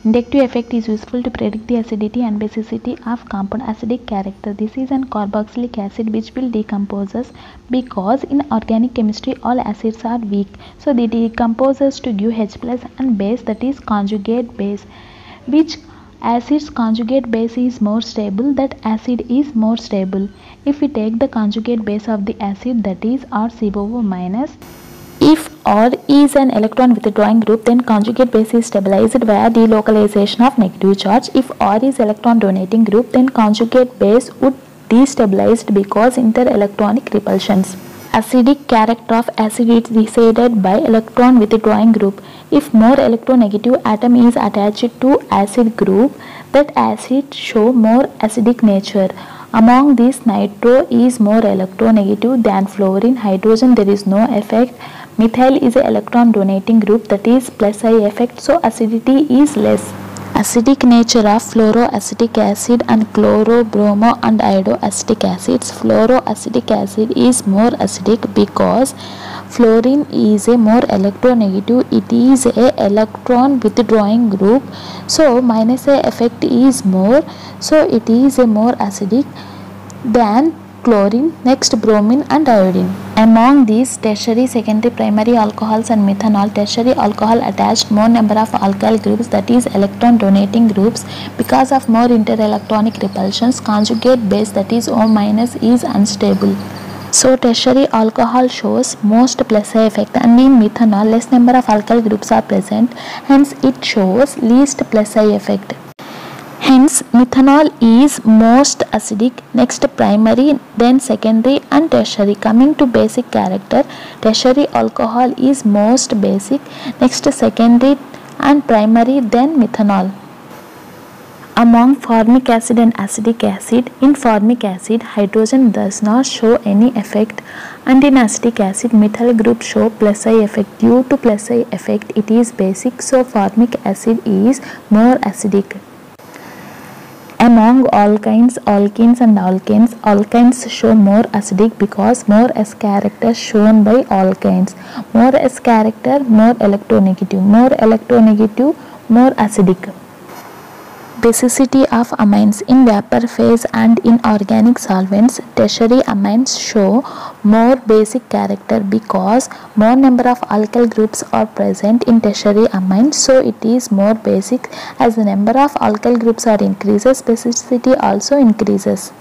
Inductive effect is useful to predict the acidity and basicity of compound acidic character. This is an carboxylic acid which will decomposes because in organic chemistry all acids are weak. So they decomposes to give H plus and base, that is conjugate base. Which acid's conjugate base is more stable, that acid is more stable. If we take the conjugate base of the acid, that is RCOO minus. If R is an electron withdrawing group, then conjugate base is stabilized via delocalization of negative charge. If R is electron donating group, then conjugate base would destabilized because inter-electronic repulsions. Acidic character of acid is decided by electron withdrawing group. If more electronegative atom is attached to acid group, that acid show more acidic nature. Among these, nitro is more electronegative than fluorine. Hydrogen, there is no effect. Methyl is an electron donating group, that is plus I effect, so acidity is less. Acidic nature of fluoroacetic acid and chlorobromo and iodoacetic acids. Fluoroacetic acid is more acidic because fluorine is a more electronegative. It is a electron withdrawing group, so minus A effect is more, so it is a more acidic than chlorine. Next, bromine and iodine. Among these tertiary, secondary, primary alcohols and methanol, tertiary alcohol attached more number of alkyl groups, that is electron donating groups, because of more inter-electronic repulsions. Conjugate base, that is O minus, is unstable. So tertiary alcohol shows most plus I effect, and in methanol less number of alkyl groups are present, hence it shows least plus I effect. Hence, methanol is most acidic, next primary, then secondary and tertiary. Coming to basic character, tertiary alcohol is most basic, next secondary and primary, then methanol. Among formic acid and acetic acid, in formic acid, hydrogen does not show any effect, and in acetic acid, methyl group show plus I effect. Due to plus I effect, it is basic, so formic acid is more acidic. Among alkynes, alkenes and alkanes, alkynes show more acidic because more S character shown by alkynes. More S character, more electronegative. More electronegative, more acidic. Basicity of amines. In vapor phase and in organic solvents, tertiary amines show more basic character because more number of alkyl groups are present in tertiary amines, so it is more basic. As the number of alkyl groups are increases, basicity also increases.